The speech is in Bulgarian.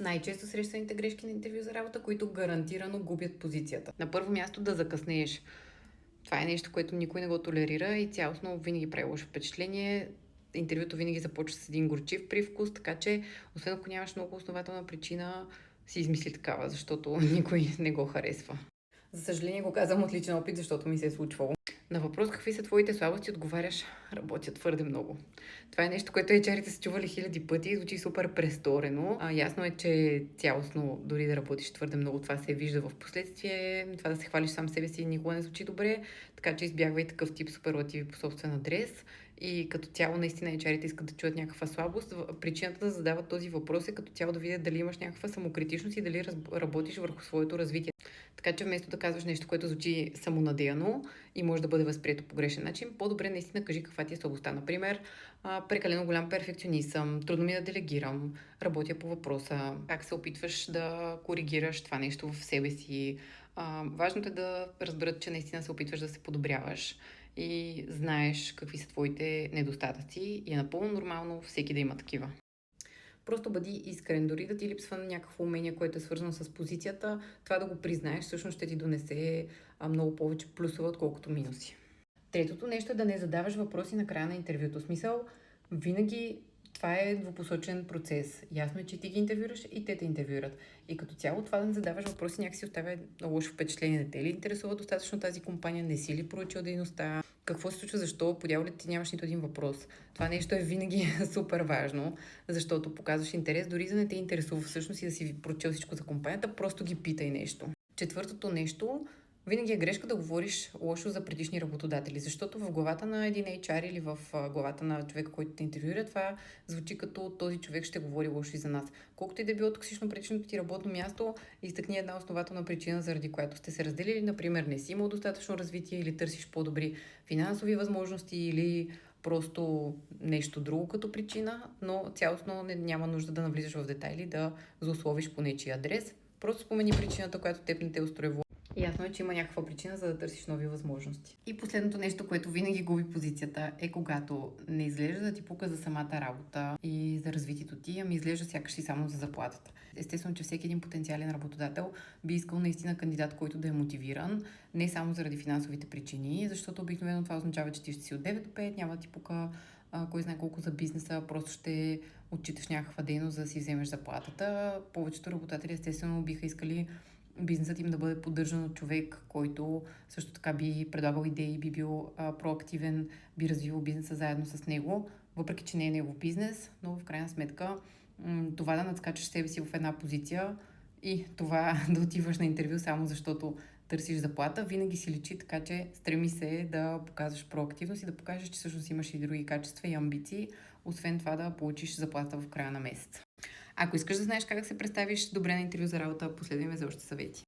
Най-често срещаните грешки на интервю за работа, които гарантирано губят позицията. На първо място да закъснееш. Това е нещо, което никой не го толерира и цялостно винаги прави лошо впечатление. Интервюто винаги започва с един горчив привкус, така че, освен ако нямаш много основателна причина, си измисли такава, защото никой не го харесва. За съжаление го казвам от личен опит, защото ми се е случвало. На въпрос какви са твоите слабости, отговаряш: работя твърде много. Това е нещо, което HR-ите са чували хиляди пъти и звучи супер престорено. Ясно е, че цялостно, дори да работиш твърде много, това се вижда в последствие. Това да се хвалиш сам себе си никога не звучи добре, така че избягвай такъв тип суперлативи по собствен адрес. И като цяло, наистина, HR-ите искат да чуят някаква слабост. Причината да задават този въпрос е като цяло да видят дали имаш някаква самокритичност и дали работиш върху своето развитие. Така че вместо да казваш нещо, което звучи самонадеяно и може да бъде възприето по грешен начин, по-добре наистина кажи каква ти е слабостта. Например, прекалено голям перфекционист съм, трудно ми да делегирам, работя по въпроса, как се опитваш да коригираш това нещо в себе си. Важното е да разберат, че наистина се опитваш да се подобряваш и знаеш какви са твоите недостатъци и е напълно нормално всеки да има такива. Просто бъди искрен. Дори да ти липсва някакво умение, което е свързано с позицията, това да го признаеш всъщност ще ти донесе много повече плюсове, отколкото минуси. Третото нещо е да не задаваш въпроси на края на интервюто. В смисъл, винаги това е двупосочен процес. Ясно е, че ти ги интервюраш и те интервюрат. И като цяло това да не задаваш въпроси някакси оставя лошо впечатление. Не те ли интересува достатъчно тази компания? Не си ли проучил дейността? Какво се случва? Защо? По дяволите ти нямаш нито един въпрос. Това нещо е винаги супер важно, защото показваш интерес, дори за да не те интересува всъщност и да си прочел всичко за компанията, просто ги питай нещо. Четвъртото нещо, винаги е грешка да говориш лошо за предишни работодатели, защото в главата на един HR или в главата на човека, който те интервюира, това звучи като този човек ще говори лошо и за нас. Колкото и да е било токсично предишното ти работно място, изтъкни една основателна причина, заради която сте се разделили. Например, не си имал достатъчно развитие или търсиш по-добри финансови възможности или просто нещо друго като причина, но цялостно няма нужда да навлизаш в детайли, да злословиш по нечия адрес. Просто спомени причината, която теб не те устрои. Ясно е, че има някаква причина, за да търсиш нови възможности. И последното нещо, което винаги губи позицията, е когато не изглежда да ти пука за самата работа и за развитието ти, ами изглежда сякаш си само за заплатата. Естествено, че всеки един потенциален работодател би искал наистина кандидат, който да е мотивиран, не само заради финансовите причини, защото обикновено това означава, че ти ще си от 9 до 5, няма да ти пука кой знае колко за бизнеса, просто ще отчиташ някаква дейност, за да си вземеш заплатата. Повечето работодатели естествено биха искали бизнесът им да бъде поддържан от човек, който също така би предлагал идеи, би бил проактивен, би развивал бизнеса заедно с него, въпреки че не е негов бизнес, но в крайна сметка това да надскачаш себе си в една позиция и това да отиваш на интервю само защото търсиш заплата, винаги си личи, така че стреми се да показваш проактивност и да покажеш, че всъщност имаш и други качества и амбиции, освен това да получиш заплата в края на месеца. Ако искаш да знаеш как да се представиш добре на интервю за работа, последвай ме за още съвети.